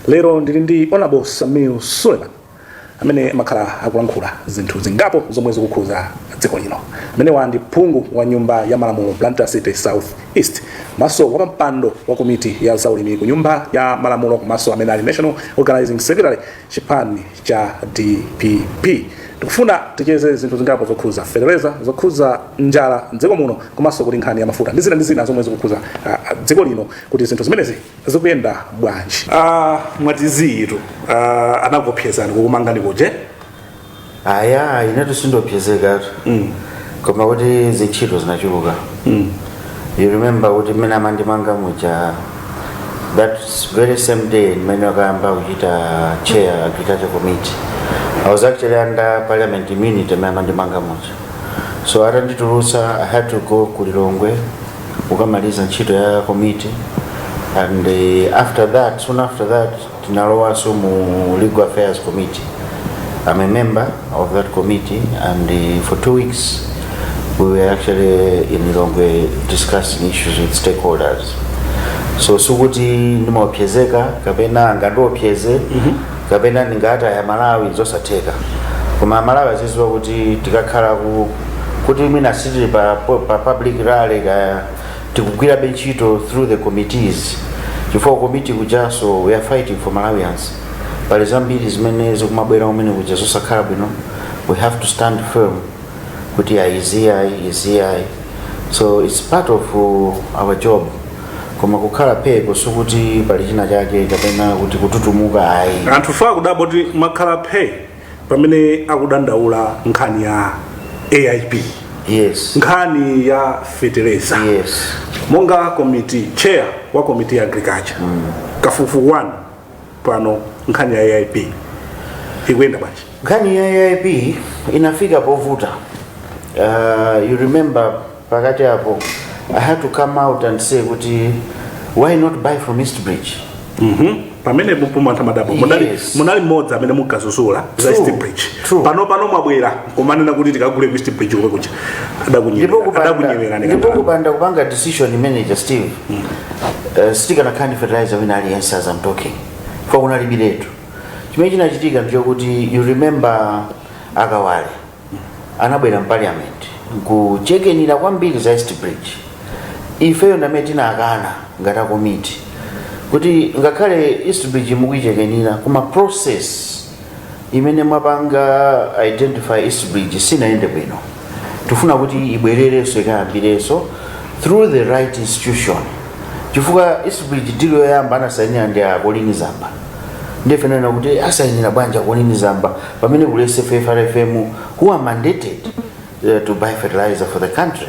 Lero ndili ndi Honorable Suleman amene makhala akulankhula zinthu zingapo zomwe zikukhuza dziko lino. Amene wandi phungu wa nyumba ya malamulo Blantyre City South East, maso wa mpando wa komiti ya zaulimi ku nyumba ya malamulo, maso amene ali National Organizing Secretary chipani cha DPP. Tikufuna ticheze zinthu zingapo zokhuza fertilizer, zokhuza njala dziko muno, komanso kuti nkhani ya mafuta ndi zina zomwe zikukhuza dziko lino, kuti zinthu zimenezi zikuyenda bwanji. Mwatizitu anagopyezani kukumangani kuje? Aya, inetu sindopyezeka. Koma kuti zintchito zinachuluka. You remember kuti mmene amandimanga muja, that very same day mmene wakayamba kuchita chair agriculture committee, I was actually under parliament immunity mmene amandimanga muja. So atanditulutsa, I had to go kulilongwe kukamaliza ntchito ya committee, and soon after that tinalowanso mu legal affairs committee. I'm a member of that committee, and for 2 weeks we were actually in Lilongwe discussing issues with stakeholders. So sukuti ndimopyezeka kapena ngandopyeze kapena ningata ya Malawi zosateka. Koma Malawi aziziwa kuti tikakhala kuti mina sitili pa public rally tikugwira benchito through the committees. Before committee kujaso, we are fighting for Malawians. Pali zambiri zimene zikumabwera umene kuja zosakhala bwino, we have to stand firm kuti izi. So it's part of our job. Koma kukhala peko sukuti pali china chake kapena kuti kututumuka ayi. Anthu fa kudabo kuti makhala phe pamene akudandaula nkhani ya AIP. Yes. Nkhani ya fertilizer. Yes. Monga committee chair wa committee ya agriculture. Kafufu 1 pano nkhani ya AIP ikuyenda bwanji? Nkhani ya AIP inafika povuta. You remember pakati hapo I had to come out and say kuti why not buy from East Bridge? Pamene mupumantha madabo munali mmodzi amene mukazuzula za East Bridge. Pano mwabwera kumanena kuti tikagule ku East Bridge kwe kucha adakunyemekani. Ndipo kupanda kupanga decision manager Steve. Sitika na kind fertilizer when aliyense as I'm talking. Kwa unalibiletu. Chimene chinachitika ndicho kuti you remember Akawale anabwera parliament kuchekenera kwambiri za East Bridge. Ifeyo ndametina akana ngata committee kuti ngakhale East Bridge mukuichekenera kuma process imene mwapanga identify East Bridge sinaende bwino. Tufuna kuti ibwerereso ikayambireso through the right institution. Chifukwa East Bridge deal yoyamba anasainira ndi akolini Zamba. Ndefenena kuti asainira bwanja akolini Zamba pamene kule SFFRFM who are mandated to buy fertilizer for the country.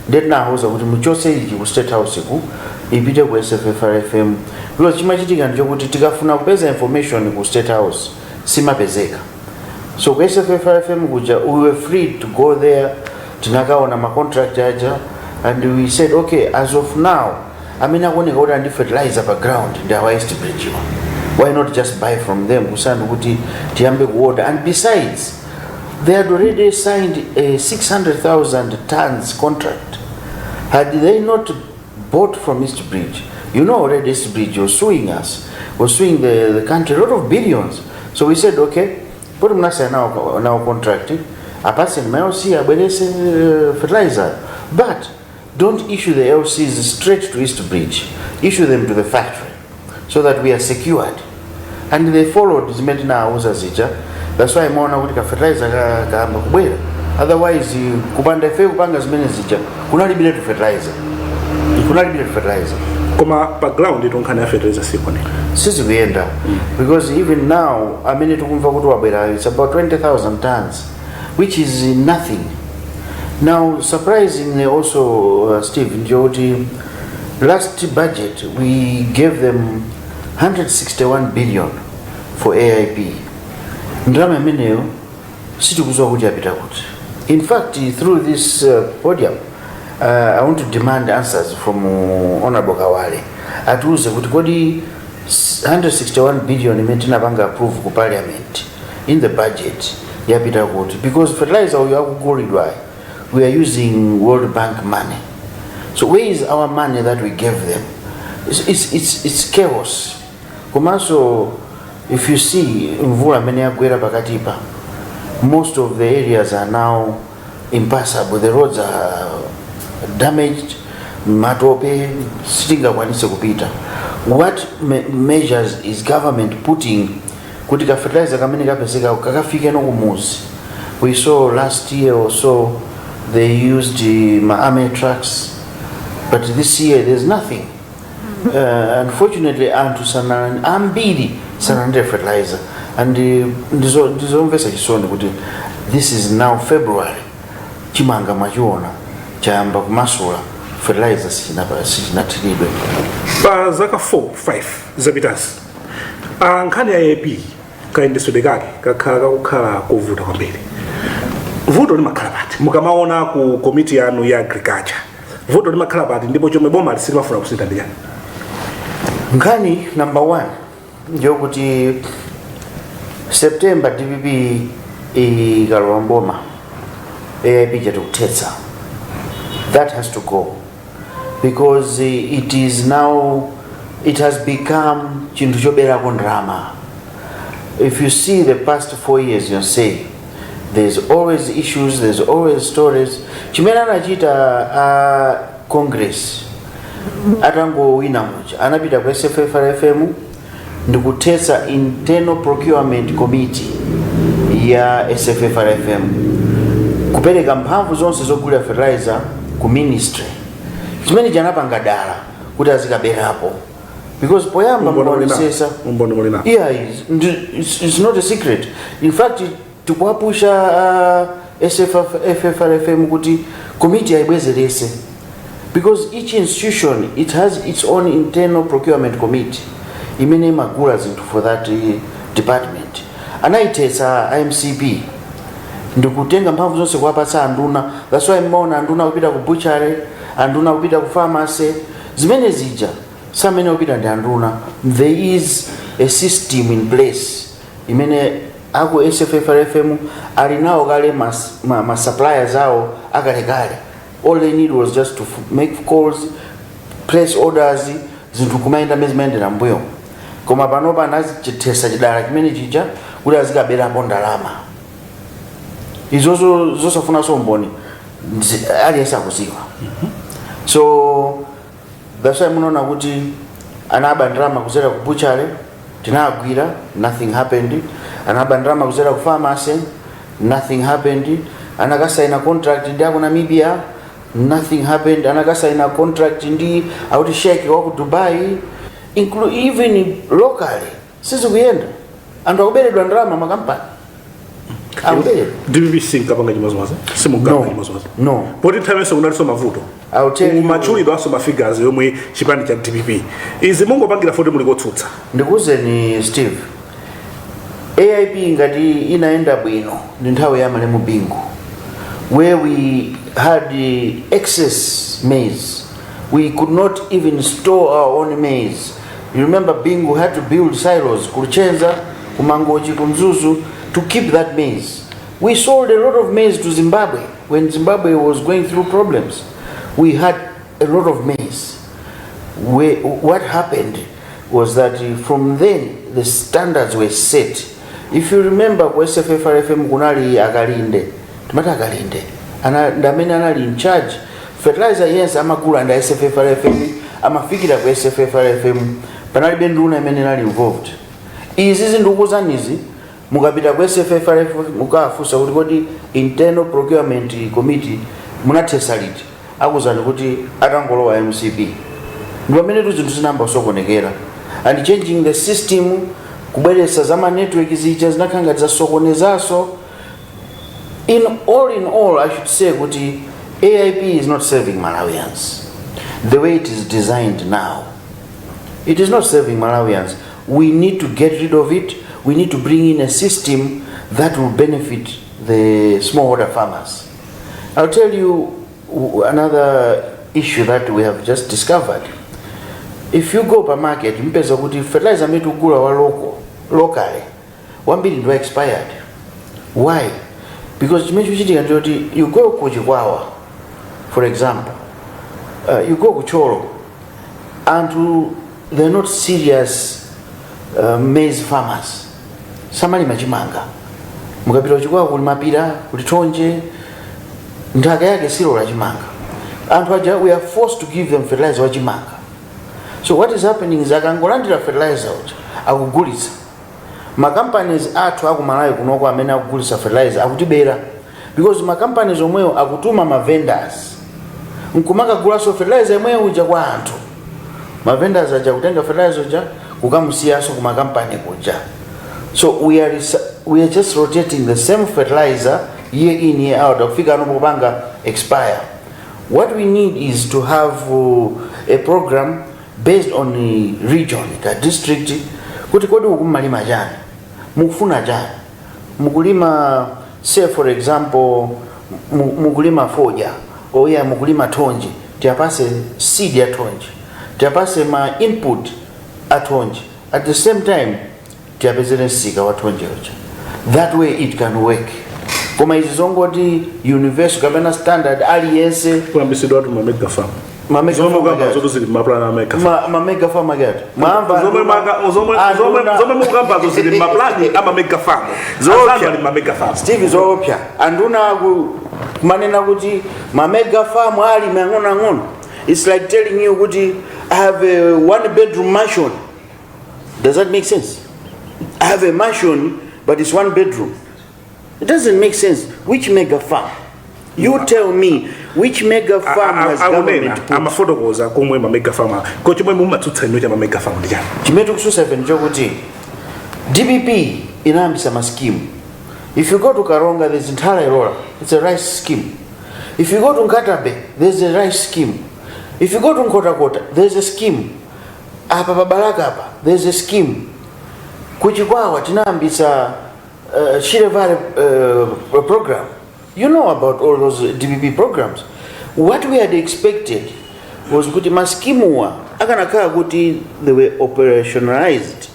Ndetna hoza kuti muchose ichi ku State House ku ipite ku SFFRFM. Because chimachitika ndicho kuti tikafuna kupeza information ku State House simapezeka. So ku SFFRFM kuja we were free to go there, tinakaona ma contract aja, and we said okay, as of now amina kuoneka kuti andi fertilizer pa ground ndi our East Bridge. Why not just buy from them kusana kuti tiyambe ku order? And besides, they had already signed a 600,000 tons contract. Had they not bought from East Bridge, you know already East Bridge was suing us, was suing the country a lot of billions. So we said okay, put mnasa now contracting, a person may LC abelese fertilizer, but don't issue the LCs straight to East Bridge, issue them to the factory so that we are secured. And they followed zimetina auza zija. That's why mona kuti ka fertilizer ka kubwera. Otherwise kupanda ife kupanga zimene zija kunalibire to fertilizer. Koma pa ground ito nkhani ya fertilizer sikone. Sisi kuyenda because even now amene tukumva kuti wabwera it's about 20,000 tons, which is nothing. Now surprisingly also Steve Njoti, last budget we gave them 161 billion for AIP. Ndrama meneo situkuzwa kuti apita kuti. In fact, through this podium, I want to demand answers from Honorable Kawale. Atuze kuti kodi 161 billion imetina panga approve ku parliament in the budget yapita kuti, because fertilizer we are using World Bank money. So where is our money that we gave them? It's chaos. Komanso, if you see mvula amene yagwera pakatipa, most of the areas are now impassable. The roads are damaged, matope sitingakwanise kupita. What measures is government putting kuti ka fertilizer kamene kapezeka kakafike no kumuzi? We saw last year or so they used army trucks, but this year there's nothing. Unfortunately, anthu ambiri sanalande fertilizer, and ndizomvesa chisoni kuti this is now February, chimanga machiona chayamba kumasula fertilizer sichinathiridwe. Pa zaka 4-5 zapitazi nkhani ya AP kayendeswede kake kakhala kukhala kovuta kwambiri. Vuto limakhala pati mukamaona ku komiti yanu ya agriculture, vuto limakhala pati ndipo chomwe boma lisimafuna kusintha ndi chani? Nkhani number 1 ndiyo kuti September DPP ikalowa mboma AIP chatukuthetsa. That has to go, because it has become chinthu choberako ndrama. If you see the past 4 years, you say there's always issues, there's always stories. Chimene anachita Congress atangowina muja anapita kwa SFFRFM ndikuthetsa internal procurement committee ya SFFRFM kupereka mphamvu zonse zogulira fertilizer ku ministry. Chimene chanapanga dala kuti azikaberapo, because poyamba mbonesesa yeah, it's not a secret. In fact, tukwapusha SFFRFM kuti committee aibwezerese, because each institution it has its own internal procurement committee imene magula zinthu for that department. Anaitesa IMCP ndikutenga mphamvu zonse kuwapatsa anduna. That's why mmaona anduna kupita ku butchery, anduna kupita ku pharmacy, zimene zija samene kupita ndi anduna. There is a system in place imene ako SFFRFM ali nawo kale ma suppliers awo akalekale. All they need was just to make calls, place orders, zinthu kumayenda mezimayendera mbuyo. Koma panopa anachitesa chidala chimene chija kuti azikaberapo ndalama. Izozo zosafuna somboni aliyesa kuziwa. So that's why munaona kuti anaba ndrama kuzera ku butchery, tinagwira, nothing happened. Anaba ndrama kuzera ku pharmacy, nothing happened. Anakasaina contract ndi aku Namibia, nothing happened. Anakasaina contract ndi auti sheikh wa ku Dubai, even locally sisi kuyenda andu akuberedwa ndrama makampani. DPP sinkapanga chimozimozi simugamba chimozimozi no poti nthawenso kunaliso mavuto umachulidwa aso mafigures yomwe chipani cha DPP izi mungopangira foti muli kotsutsa. Ndikuzeni Steve, AIP ngati inaenda bwino ndi nthawi ya Malemu Bingu, where we had excess maize. We could not even store our own maize. You remember Bingu had to build silos kuchenza kumangochi kumzuzu to keep that maize. We sold a lot of maize to Zimbabwe when Zimbabwe was going through problems. We had a lot of maize. What happened was that from then the standards were set. If you remember kwa SFFRFM kunali akalinde, timata akalinde, ndamene anali in charge. Fertilizer yes amagula nda SFFRFM, amafikira kwa SFFRFM, panalibe nduna imene inali involved. Izi zindukuzanizi mukapita kwa SFFRFM mukafusa kuti kodi internal procurement committee munathesa liti, akuzani kuti atangolowa MCP. Ndipo amene zinthu zinamba sokonekera, and changing the system kubweresa zama network zija zinakhanga zasokonezaso. In all I should say kuti AIP is not serving Malawians the way it is designed now. It is not serving Malawians. We need to get rid of it. We need to bring in a system that will benefit the smallholder farmers. I'll tell you another issue that we have just discovered. If you go per market, mpeza kuti fertilizer metu gula wa locally, 1 billion were expired. Why? Because you go kuchikwawa, for example, you go kucholo, and they're not serious maize farmers samalima chimanga mukapita kuchikwawa kuli mapira kuli thonje nthaka yake silola chimanga anthu aja we are forced to give them fertilizer wa chimanga. So what is happening is akangolandira fertilizer uja akugulitsa companies athu aku Malawi kunoko amene akugulitsa fertilizer akutibera because companies omwewo akutuma vendors nkumakagula so fertilizer imweyo uja kwa anthu vendors aja kutenga fertilizer uja kukamusiyaso kuma company kuja. So we are just rotating the same fertilizer year in year out kufika anopopanga expire. What we need is to have a program based on the region, the district, kuti kodi ukumalima jani, mukufuna jani, mukulima say for example mukulima foja or ya mukulima thonje, tiapase seed ya thonje, tiapase ma input at thonje, at the same time tiapezere sika wa thonje uja. That way it can work. Koma izongoti universal kapena standard aliyense kuambisidwa watu mamega farm mamega farm zote zili maplana mamega farm mamega farm agati mwamba zome mukamba zili maplani ama mega farm zopya mamega farm Steve zopya anduna kumanena kuti mamega farm ali ng'ono. It's like telling you kuti I have a 1-bedroom mansion. Does that make sense? I have a mansion but it's 1 bedroom. It doesn't make sense. Which mega farm? You tell me which mega farm has government put? I'm a photogoza kumwe ma mega farm. Ko chimwe mu matutsa ino ma mega farm ndijani. Chimetu kususa venjo kuti DBP inambisa ma scheme. If you go to Karonga there's entire roller. It's a rice scheme. If you go to Nkatabe there's a rice scheme. If you go to Nkota there's a scheme. Apa Babalaka apa there's a scheme. Kuchikwawa tinambisa Shire Valley program. You know about all those DBP programs. What we had expected was kuti maskimuwa akanaka kuti they were operationalized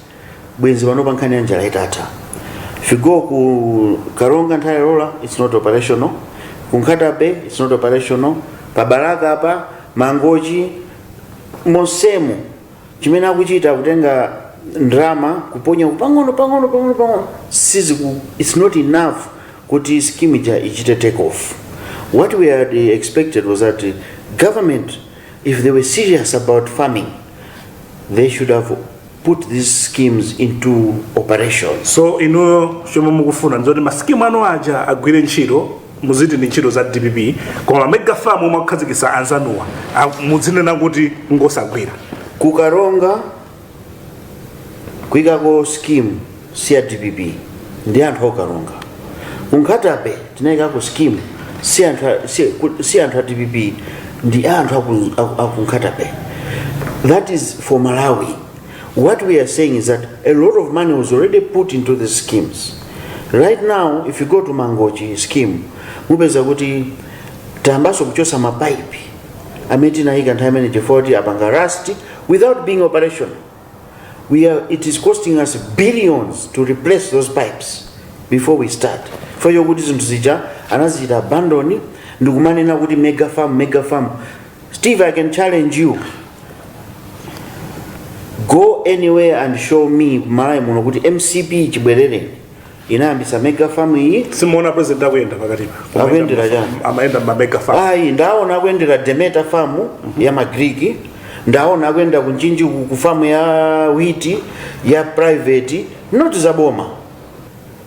bwenzi vanopankani anjala itata. If you go ku Karonga Ntairola, it's not operational. Kunkatabe, it's not operational. Pabalaka apa, Mangoji, Monsemu. Chimena kuchita kutenga drama kuponya pangono siziku. It's not enough kuti scheme ichite take off. What we had expected was that government, if they were serious about farming, they should have put these schemes into operation. So shoma mukufuna nzoti maskimu ano aja agwire ntchito muziti ndi ntchito za DBP koma mega farm omakhazikisa anzanuwa muzinena kuti ngosagwira. Kukaronga kuikako scheme siya DBP ndi anthu okaronga. Kunkatabe tinaikako scheme si anthu a DBP ndi anthu akunkatabe. That is for Malawi. What we are saying is that a lot of money was already put into the schemes. Right now, if you go to Mangochi scheme, mupeza kuti tambaso kuchosa mapaipi ameti na hika nthaimene chifoti apanga rust without being operational. It is costing us billions to replace those pipes before we start. For your good reason to zija anazita abandoni ndukumanena kuti mega farm. Steve, I can challenge you. Go anywhere and show me Malawi muno kuti MCP chibwerere inayambisa mega farm iyi. Simona president akuyenda pakati pa. Akuyendera jani? Amaenda ma mega farm. Ndaona akuyendera Demeter farm ya Magriki. Ndaona akuyenda kunjinji ku farm ya wheat ya private, not zaboma.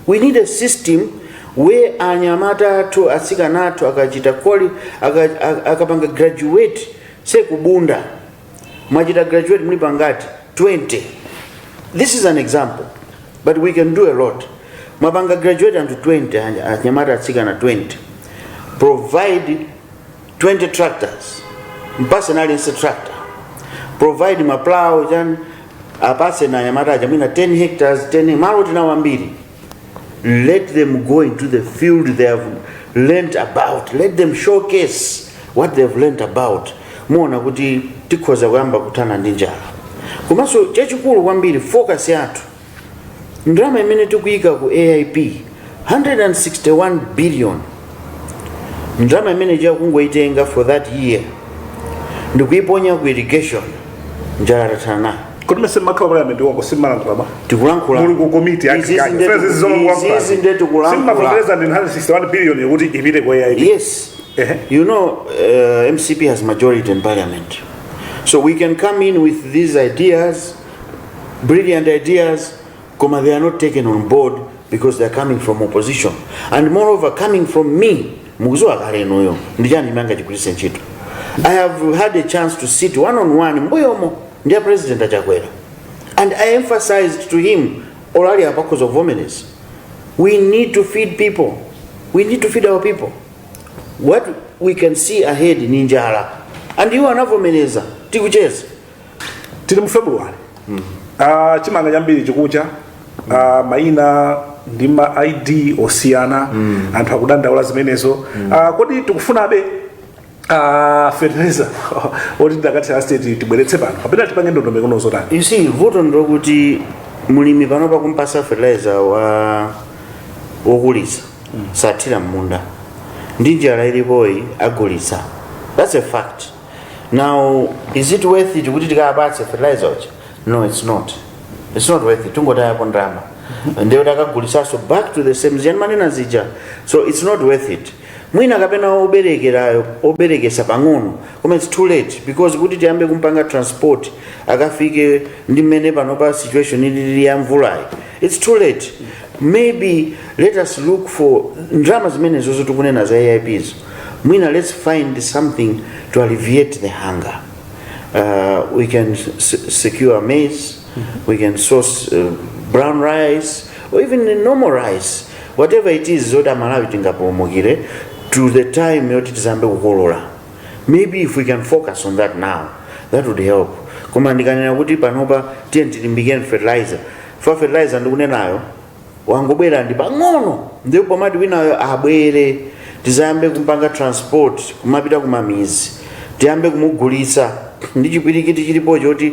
We need a system where anyamata to asikanato akachita koli akapanga graduate se kubunda. Majita graduate muli pangati 20. This is an example, but we can do a lot. Mabanga graduate unto 20, anyamata atsikana 20. Provide 20 tractors. Personal tractor. Provide ma plow jan apase na anyamata jamina 10 hectares, 10 maloti na wambiri. Let them go into the field they have learned about. Let them showcase what they have learned about. Muona kuti tikhoza kuyamba kutana ndi njala. Komanso chachikulu kwambiri focus yathu. Ndrama imene tikuyika ku AIP 161 billion. Ndrama imene kungoitenga for that year. Ndikuiponya ku irrigation. Njala ratana. Kodi mese makhala parliament wako simmalankhula ba. Tikulankhula. Muli ku committee agriculture. Friends Izi nde tikulankhula. Simmafondereza ndi 161 billion yokuti ipite kwa AIP. Yes. You know, MCP has majority in parliament. So we can come in with these ideas, brilliant ideas, comma they are not taken on board because they are coming from opposition. And moreover, coming from me, I have had a chance to sit one-on-one mboyomo ndiye president achakwera, and I emphasized to him already because of women's. We need to feed people. We need to feed our people. What we can see ahead ni njala, and you anavomeleza tikucheza tili mu February. Chimanga chambiri chikucha maina ndi ma ID osiyana anthu akudandaula zimenezo. Kodi tikufunabe fertilizer oti ndakati state tibweretse pano kapena tipange ndondomeko nozotani? You see, voto ndokuti mulimi panopa kumpasa fertilizer wokulisa sathira munda ndi njala ilipoyi agulisa. That's a fact. Now, is it worth it kuti tikapatse fertilizer? No, it's not. It's not worth it. Tungotaya kondrama. Ndio takagulisa so back to the same manena zija. So it's not worth it. Mwina kapena oberekesa pang'ono koma it's too late because kuti tiyambe kumpanga transport akafike ndi mmene panopa situation ili ya mvulayi. It's too late. Maybe let us look for ndrama zimene zozo tikunena za AIPs. Mwina, let's find something to alleviate the hunger. We can secure maize, we can source brown rice, or even normal rice. Whatever it is, zoda Malawi tingapomogire to the time yoti tizambe kukolola. Maybe if we can focus on that now, that would help. Koma ndikanena kuti panopa tilimbikeni fertilizer. For fertilizer ndikunenayo wangobwera ndi pang'ono ndipo pomati winayo abwere tizambe kumpanga transport kumapita kumamizi tiyambe kumugulisa ndi chipirikiti chilipo choti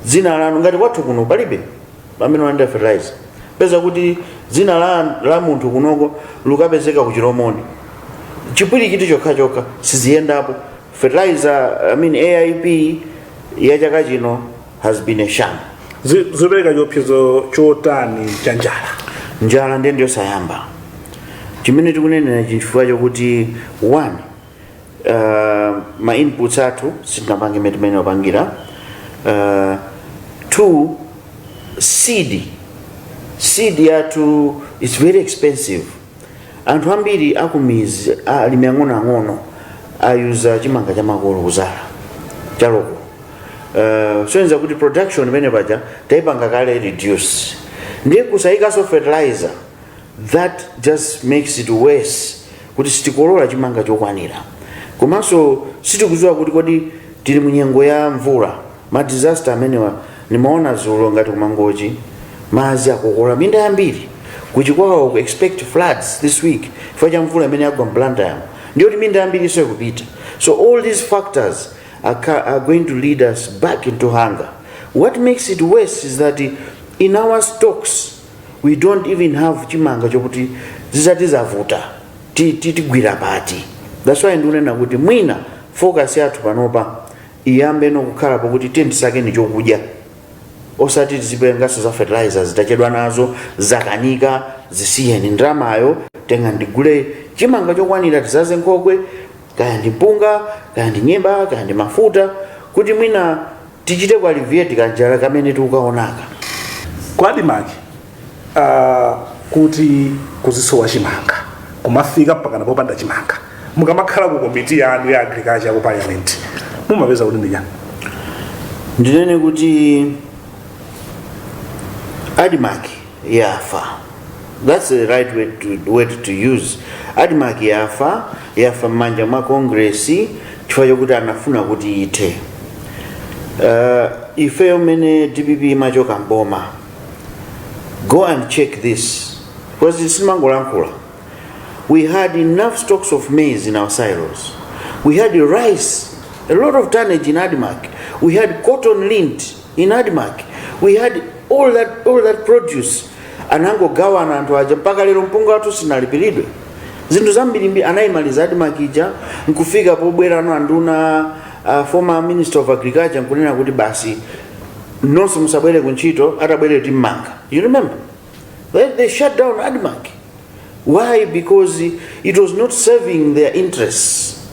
dzina lanu ngati kwathu kuno palibe pamene wanda fertilizer peza kuti dzina la munthu kunoko lukapezeka ku Chiromoni chipirikiti chokha siziyendapo. Fertilizer, AIP ya chaka chino has been a sham. Zobereka chiopsezo chotani cha njala ndiyo sayamba. Chimene tikunena chifukwa chokuti one, ma inputs athu sitinapange mmene wapangira. Two, seed yathu is very expensive. Anthu ambiri akumizi alimi ang'ono ayuza chimanga cha makolo kuzala chaloko. So nza kuti production imene paja taipanga kale reduce. Ndiye kusayikaso fertilizer, that just makes it worse kuti sitikolola chimanga chokwanira. Komanso sitikudziwa kuti kodi tili munyengo ya mvula, ma disaster amenewa nimaona zulo ngati kumangochi mazi akukola minda yambiri kuchikwawo ku expect floods this week chifukwa cha mvula imene yagwa mblanda ndiyo kuti minda yambiri so kupita. So all these factors are going to lead us back into hunger. What makes it worse is that in our stocks we don't even have chimanga chokuti zisati zavuta tigwira pati. That's why ndunena kuti mwina focus yathu panopa iyambe nokukhala pokuti tendisake ni chokudya osati tizipengaso za fertilizers zitachedwa nazo zakanika zisiyeni ndramayo tenga ndigule chimanga chokwanira tizaze nkhokwe kaya ndi mpunga kaya ndi nyemba kaya ndi mafuta kuti mwina tichite kwa alleviate kanjala kamene tikukaonaka kwa adimaki. Kuti kuzisowa chimanga kumafika mpaka napopanda chimanga mukamakhala ku komiti yanu ya agriculture ku parliament mumapeza kuti ndi chani? Ndinene kuti adimaki yafa. That's the right word to use. Adimaki yafa manja mwa kongresi chifukwa chokuti anafuna kuti ite. Ifeyo mene DPP machoka mboma, go and check this because it's mangolankhula. We had enough stocks of maize in our silos. We had rice, a lot of tonnage in Adimak. We had cotton lint in Adimak. We had all that produce. Anango gawa na antu aja mpaka lero mpunga watu sinalipiridwe. Zindu zambiri anaimaliza Adimak ija nkufika pobwera no anduna former Minister of Agriculture nkunena kuti basi nonse musabwere kunchito atabwere timmanga. You remember? They shut down ADMAC. Why? Because it was not serving their interests.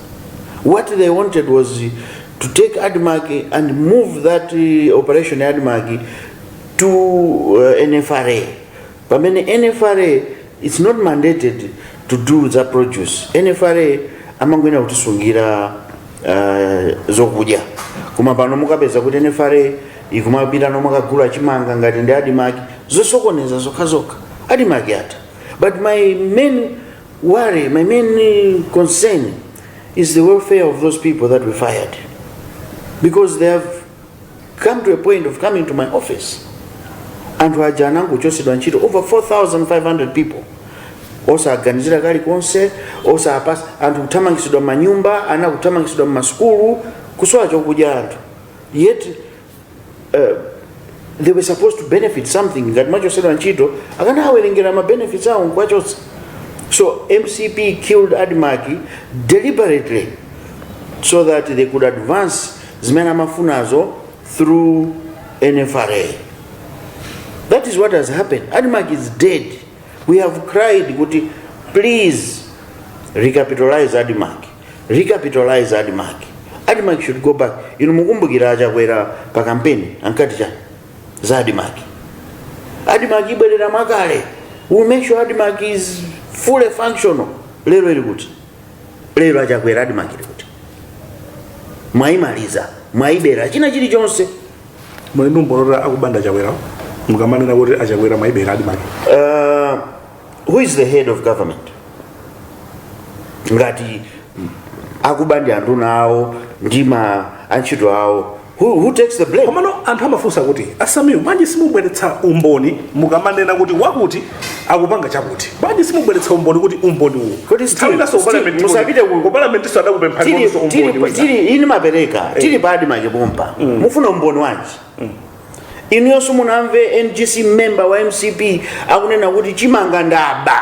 What they wanted was to take ADMAC and move that operation ADMAC to NFRA. But NFRA, it's not mandated to do the produce. NFRA amangwena kutisungira zokudya. Kuma pano mukapeza kuti NFRA ikumapita nomakagula chimanga ngati ndi ADMAC zosokoneza zokhazoka. ADMAC yata. But my main worry, my main concern is the welfare of those people that we fired. Because they have come to a point of coming to my office. And wajanangu chosidwa nchito over 4,500 people. Osa aganizira kali konse, osa apas, and kutamangisidwa manyumba, ana kutamangisidwa maskulu, kuswa chokudya antu. Yet, they were supposed to benefit something that macho sedwa nchito, akana hawerengera ma benefits awo kwa chose. So MCP killed ADMAC deliberately so that they could advance zimena mafunazo through NFRA. That is what has happened. ADMAC is dead. We have cried, please recapitalize ADMAC. Recapitalize ADMAC. ADMAC should go back. Mukumbukira achakwera pa campaign ankati cha za ADMAC. ADMAC ibwerera makale. We will make sure ADMAC is fully functional. Lero ili kuti. Lero achakwera ADMAC ili kuti. Mwaimaliza, mwaibera china chili chonse. Mwenu mborora akubanda achakwera. Mukamanena kuti achakwera mwaibera ADMAC. Who is the head of government? Ngati akubandi andu nawo ndima anchito awo. Who takes the blame? Komano anthu amafunsa kuti asamiyo manje simubweretsa umboni mukamanena kuti wakuti akupanga chakuti. Manje simubweretsa umboni kuti umboni uwo. Kuti musapite ku parliament so adakupempha ndiso umboni. Tili ini mapereka, tili pa ADMAC bomba. Mufuna umboni wanji. Inu yonse munamve NGC member wa MCP akunena kuti chimanga ndaba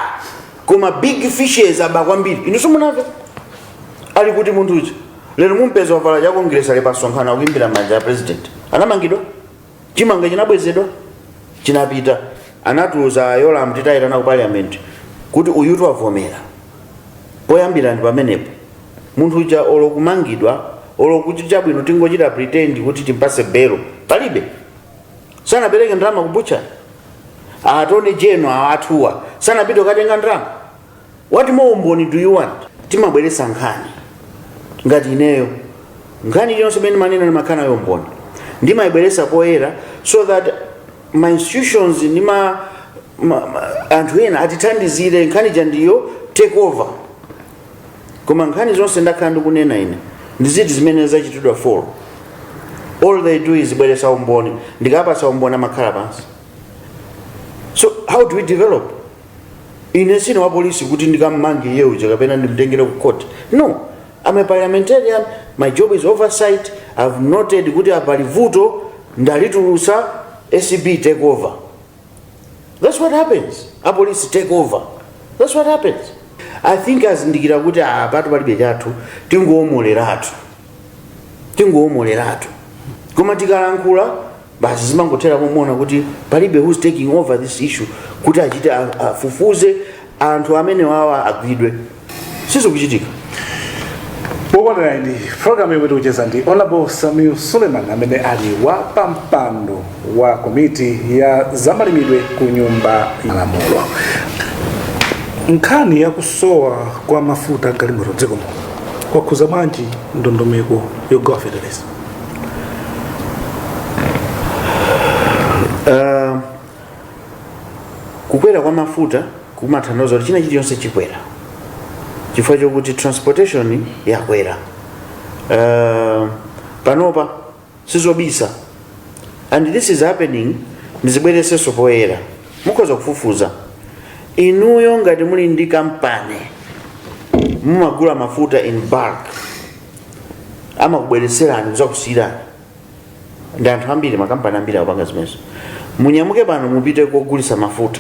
koma big fishes aba kwambiri. Inu yonse munamve ali kuti munthu uchi lero mumpeza wavala cha Congress ali pasonkhana kuimbira manja ya president anamangidwa chimanga chinabwezedwa chinapita anatuza yola mtitaira na ku parliament kuti uyutu avomera poyambira ndi pamenepo munthu uja olokumangidwa olokuti chabwino tingochita pretend kuti timpase belo palibe sana bereke ndrama kubucha atone jeno awathuwa sana pito katenga ndrama. What more umboni do you want? Timabweresa nkhani ngati ineyo nkhani yonse mene manena makana yo umboni ndimayibweresa poera so that my institutions ndima anthu ena atithandizire nkhani jandiyo take over. Koma nkhani zonse ndakhala ndikunena ine ndiziti zimene zachitidwa for all they do is bweresa umboni ndikapasa umboni amakhala pansi. So how do we develop? Ine sino wa polisi kuti ndikamange yeuja kapena ndimtengere ku court. No, I'm a parliamentarian, my job is oversight. I've noted kuti apalivuto ndalitulusa SCB take over. That's what happens. A police take over. That's what happens. I think as ndikira kuti apatu palibe chathu tingoomoleraatu koma tikalankhula basi zimangotera kumona kuti palibe who's taking over this issue kuti achite afufuze anthu amene wawa agwidwe sizokuchitika. Bokwana ndi program yetu ucheza ndi Honorable Suleman amene ali wa pampando wa komiti ya zamalimidwe ku nyumba ya malamulo. Nkhani ya kusowa kwa mafuta galimoto dziko kwakhuza bwanji ndondomeko yogawa federation? Kukwera kwa mafuta kumathandiza kuti china chiliyonse chikwera chifukwa chokuti transportation yakwera. Panopa sizobisa, and this is happening ndizibwereseso poera mukhoza kufufuza inuyo ngati muli ndi kampani mumagula mafuta in bulk amakubwereserani kuzakusiyirani ndi anthu ambiri makampani ambiri akupanga zimenezo. Munyamuke pano mupite kogulisa mafuta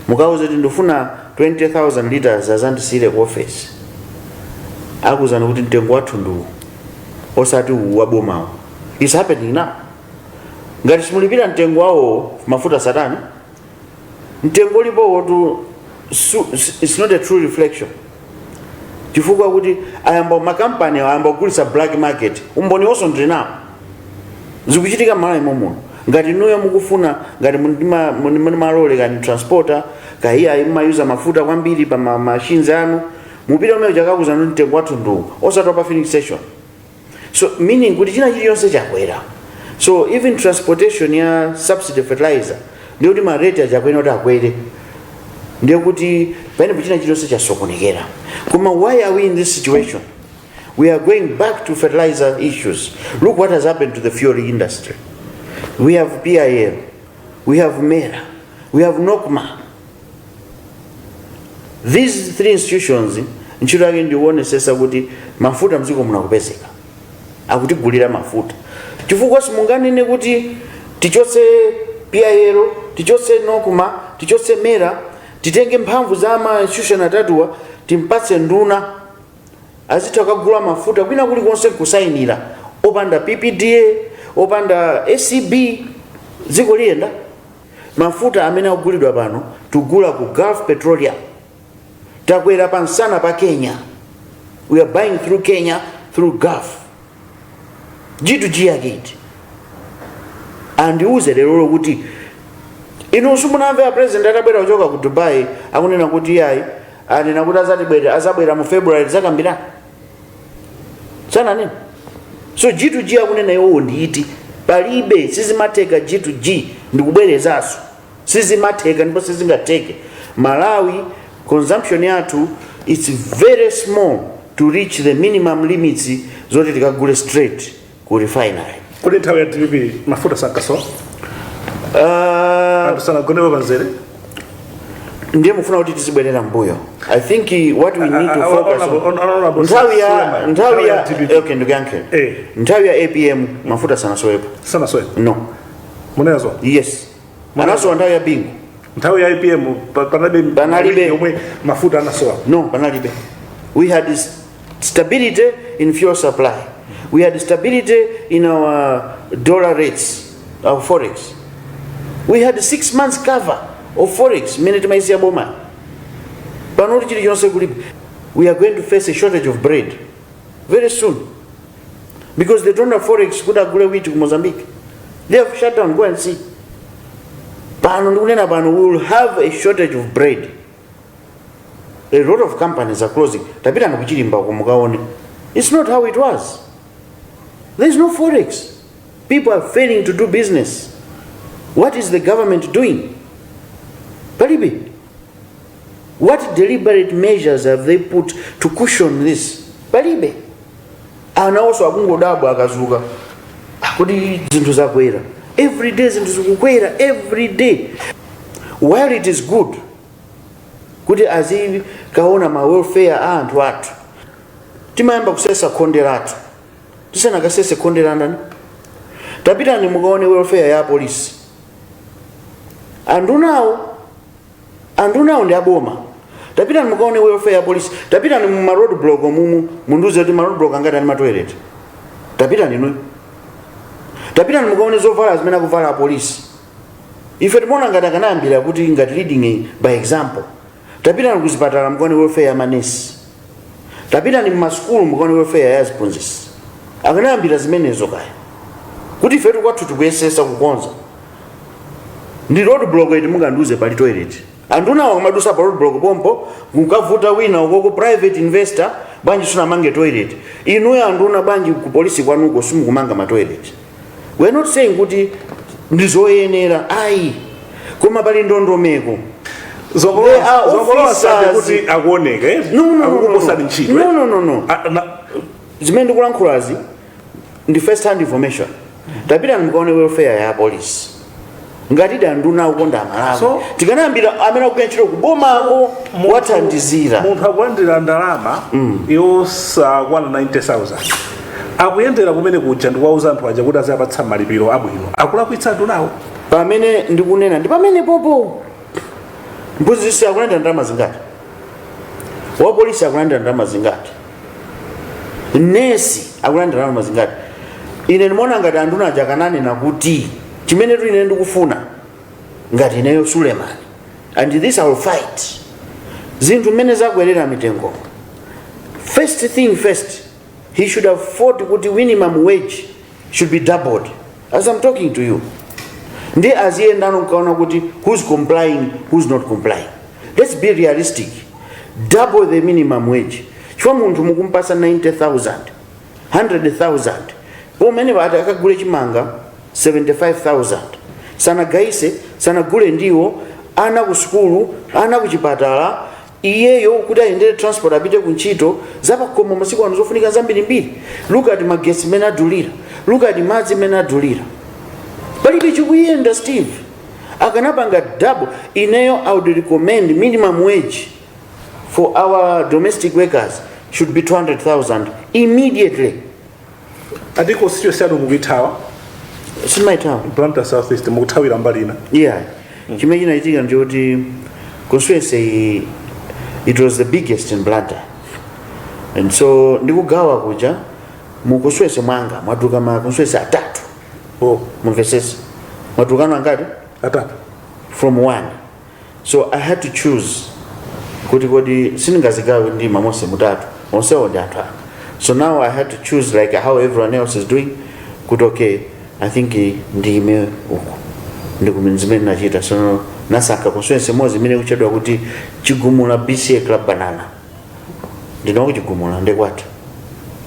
mukauze kuti ndifuna 20,000 liters azandisire ku office akuzana kuti mtengo wathu ndu osati wabomawo. It's happening now. ngati simulipira mtengo wawo mafuta satani mtengo ulipowo tu it's not a true reflection chifukwa kuti ayamba makampani ayamba kugulitsa black market umboni wonso ndili nawo zikuchitika m'Malawi muno ngati nuyo mukufuna ngati muni malole kani transporter kaiya imayuza mafuta kwambiri pa machines anu mupita umene chakakuza ndi mtengo wathu nduku osatopa filling station so meaning kuti china chiliyonse chakwera so even transportation ya subsidy fertilizer ndiyo kuti ma rate achakwera kuti akwere ndiyo kuti pamene china chiliyonse chasokonekera koma why are we in this situation? We are going back to fertilizer issues. Look what has happened to the fuel industry. We have PIL, we have MERA, we have NOCMA. These three institutions ntchito yake ndionetsesa kuti mafuta mdziko muno akupezeka akutigulira mafuta chifukwa simunganene kuti tichotse PIL, tichotse NOCMA, tichotse MERA, titenge mphamvu za ma institution atatuwa timpatse nduna azitha kugula mafuta kwina kulikonse kusayinira opanda PPDA opanda ACB dziko liyenda mafuta amene akugulidwa pano tugula ku Gulf Petroleum takwera pansana pa Kenya. We are buying through Kenya through Gulf G2G agate and uze lero kuti ino sumunamva president atabwera kuchoka ku Dubai akunena kuti yayi anena kuti azabwera mu February zakambira sana nini so G2G akunena iwo ndiiti palibe sizimateka G2G ndikubwerezaso sizimateka ndipo sizingateke Malawi consumption yathu it's very small to reach the minimum limits zoti tikagule straight ku refinery kodi nthawi ya DPP mafuta sankaso sana gonewa banzere ndiye mufuna kuti tizibwerera mbuyo. I think what we need to focus on nthawi ya okay nduganke nthawi ya APM mafuta sana soepo no munezo yes anaso nthawi ya bingu nthawi ya APM panalibe yomwe mafuta anasoa no panalibe. We had stability in fuel supply, we had stability in our dollar rates, our forex, we had 6 months cover of forex minute maisia boma panoti chili chonse kulibe. We are going to face a shortage of bread very soon because they don't have forex kuda gule wheat ku Mozambique. They have shut down, go and see. Pano ndikunena pano we will have a shortage of bread. A lot of companies are closing. Tapita ndikuchilimba kumukaone. It's not how it was. There is no forex. People are failing to do business. What is the government doing? Palibe. What deliberate measures have they put to cushion this? Palibe. And also akungodabwa akazuka. Kuti zinthu zakwera. Every day zinthu zikukwera every day. While it is good kuti azi kaona ma welfare anthu athu timayamba kusesa khonde lathu tisana kasese khonde landani tapita ni mukaone welfare ya police andunawo ndi aboma tapita ni mukaone welfare ya police tapita ni mu road block mumu munduze kuti road block angati ani ma toilet tapita ni tapita ni mukaone zovala zimene akuvala police ife timona ngati akanayambira kuti ngati leading by example. Tapita ni kuzipatala mukaone welfare ya manesi tapita ni mmasukulu mukaone welfare ya aziphunzitsi akanayambira zimenezo kaya kuti ife kwathu tikuyesesa kukonza ndi road block iti munganduze pali toilet anduna wamadusa pa road block pompo mukavuta wina ukoko private investor banji sunamange toilet inuyo anduna banji ku polisi kwanuko simukumanga ma toilet. We are not saying kuti ndizoyenera ayi koma pali ndondomeko kuti akuoneke akuposa ntchito no zimene ndikulankhulazi ndi first hand information. Tapita mukaone welfare ya police ngati danduna ukonda Malawi tikanayambira amene akugwira ntchito kubomako wathandizira munthu akulandira ndalama yosakwana 90,000 akuyendera kumene kuja ndikuwauza anthu aja kuti azapatsa malipiro abwino akulakwitsa ndunawo pamene ndikunena ndi pamene popo mphunzitsi akulandira ndalama zingati wa polisi akulandira ndalama zingati nesi akulandira ndalama zingati ine ndimona ngati anduna aja kananena kuti chimene tuli ndikufuna ngati ineyo Suleman, and this I will fight. Zinthu mmene zakwerera mitengo. First thing first, he should have fought kuti minimum wage should be doubled. As I'm talking to you. Ndi aziyenda nkaona kuti who's complying, who's not complying. Let's be realistic. Double the minimum wage. Chwa munthu mukumpasa 90,000, 100,000. Pomene bata akagule chimanga 75,000. Sana gaise, sana gule ndiwo, ana ku skulu, ana ku chipatala, iyeyo kuti ayendere transport apite ku ntchito zapakoma masiku ano zofunika zambirimbiri. Look at magesi mene adulira. Look at madzi mene adulira. Palibe chikuyenda Steve. Akanapanga double. Ineyo I would recommend minimum wage for our domestic workers should be 200,000 immediately. Adiko situation mukitawa. It's in my town. Blantyre Southeast mukutawira mbalina. Yeah. Chimene chinachitika njoti constituency it was the biggest in Blantyre. And so ndikugawa kuja mukuswese mwanga mwaduka ma constituency atatu. Oh, mumvesese. Mwadukano angati? Atatu. From one. So I had to choose kuti siningazigawe ndi mamose mutatu. Onsewo ndi atatu. So now I had to choose like how everyone else is doing. Kuti okay, I think ndime uko. Ndikumenzimene nachita. So nasaka constituency mozi mine kuchedwa kuti chigumula BCA Club Banana. Ndino kuchigumula ndekwata.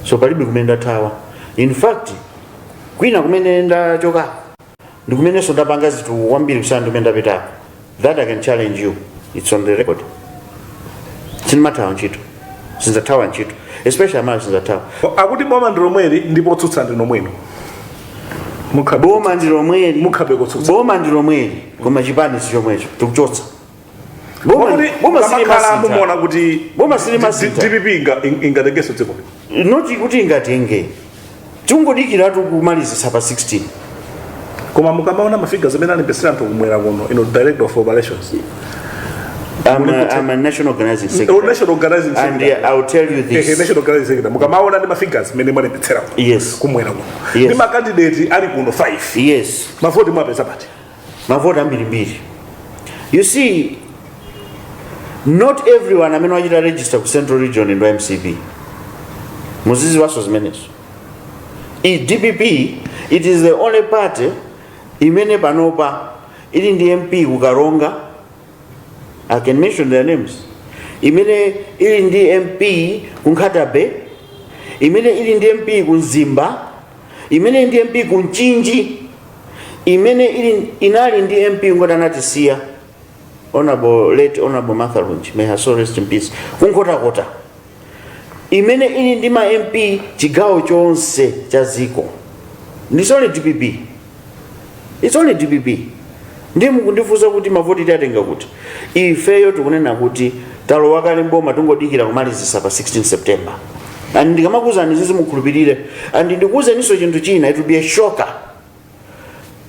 So palibe kumenda tawa. In fact, kwina kumene ndachoka ndikumene so ndapanga zitu wambiri kusana ndimenda pita. That I can challenge you. It's on the record. Sinimatawa nchito. Sinzatawa nchito. Especially amali sinzatawa. Akuti boma ndilomweli ndipo tsutsa ndinomweno. Boma ndilomweli. Mukabe kutsutsa. Boma ndilomweli. Koma chipani sichomwecho. Tukuchotsa. Boma simakhala mumona kuti boma silimasita. DPP ingatengeso dziko. Noti kuti ingatenge. Tungodikiratu kumalizisa pa 16. Koma mukamaona mafiga zimene anipesera anthu kumwera kuno director of operations. I'm a national organizing secretary. National organizing secretary. And I will tell you this. National organizing secretary. Mukamaona ndi mafiga zimene mwanipesera. Yes. Kumwera kuno. Yes. Ndi makandidate ali kuno 5. Yes. Mavoti mwapeza pati. Mavoti ambirimbiri. You see, not everyone amene wachita register ku Central Region ndo MCP. Muzizi waso zimenezo. DPP, it is the only party imene panopa ili ndi MP kukaronga. I can mention their names. Imene ili ndi MP kuNkhatabe, imene ili ndi MP kuNzimba, imene ndi MP kuNchinji, imene inali ndi MP ngodanatisiya. Late Honorable Martha Lunch, may her soul rest in peace. Kunkhotakota. Imene ili ndi ma MP chigawo chonse cha ziko. It's only DPP. It's only DPP. Ndimu kundifuza kuti mavoti tatenga kuti. Ifeyo tukunena kuti talowa kale mboma tungodikira kumalizisa pa 16 September. And ndikamakuza nizizi mukhulupirire. And ndikuze niso chinthu china, it will be a shocker.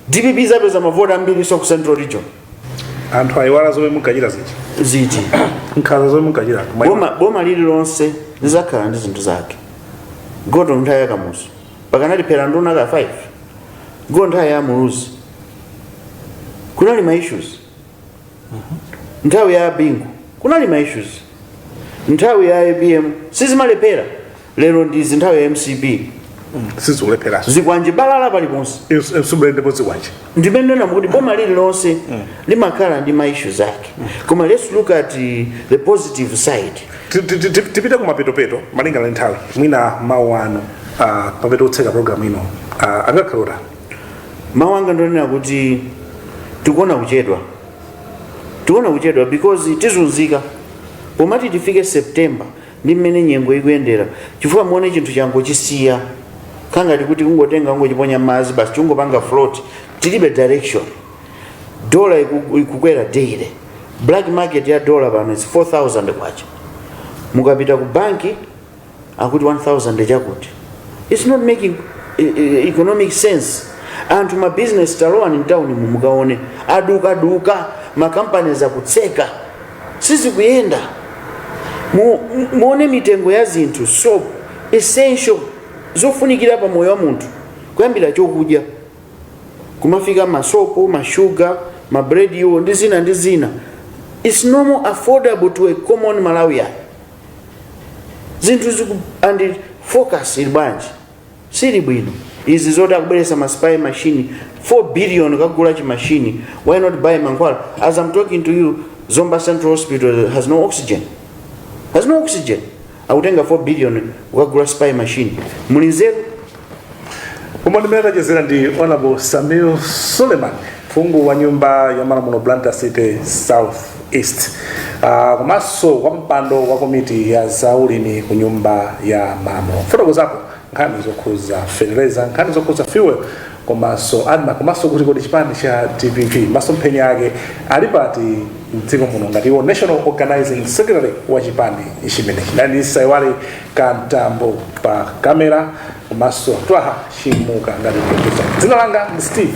DPP zapeza mavoti ambiri so ku Central Region. Anthu ayiwala zomwe munkachita ziti. Nkhaza zomwe munkachita. Boma lililonse lizakhala ndi zinthu zake. Goto nthawi ya kamuzu. Pakanali phera nduna ka 5. Go nthawi ya muluzi. Kunali ma issues. Nthawi ya bingu. Kunali ma issues. Nthawi ya ABM. Sizimalepera. Lero ndi nthawi ya MCP. Sizulepera. Zikwanje balala paliponse. Subende ponse kwanje. Ndimene namukuti boma lililonse limakhala ndi ma issues ake. Koma let's look at the positive side. Tipita kumapetopeto malingana nthawi. Mwina mawu ano papeto utseka program ino. Angakhalota. Mawu anga ndonena kuti tikuona kuchedwa. Tikuona kuchedwa because tizunzika. Pomati tifike September ndi mmene nyengo ikuyendera. Chifukwa muone chinthu chango chisiya. Kanga kuti kungotenga ngochiponya mazi basi chungopanga float. Tilibe direction. Dollar ikukwera daily. Black market ya dollar pano is 4,000 kwacha. Mukapita ku banki akuti 1,000 chakuti. It's not making economic sense. Anthu ma business talowa in town mukaone aduka ma companies akutseka. Sisi kuyenda. Muone mitengo ya zinthu soap essential zofunikira pa moyo wa munthu. Kuyambira chokudya. kumafika masopo, mashuga, bread iwo ndi zina. It's no more affordable to a common Malawian. Zinthu and focus ili bwanji sili bwino izi zoda kubelesa maspy machine 4 billion kagula chi machine. Why not buy mankwala? As I'm talking to you, Zomba Central Hospital has no oxygen. Autenga 4 billion kagula spy machine. Mulinzeru Kumondimera jezera ndi Honorable Samuel Suleman, fungu wa nyumba ya Malamulo Blantyre City South East. Komanso wa mpando wa komiti ya zaulimi ku nyumba ya Malamulo. Fotokoza zako nkhani zokhuza fertilizer, nkhani zokhuza fuel, komanso adma, komanso kuti kodi chipani cha TPP masomphenya ake ali pati mdziko muno ngati National Organizing Secretary wa chipani chimenechi. Ndani saiwale kantambo pa kamera komanso twaha chimuka ngati professor. Dzina langa ndi Steve.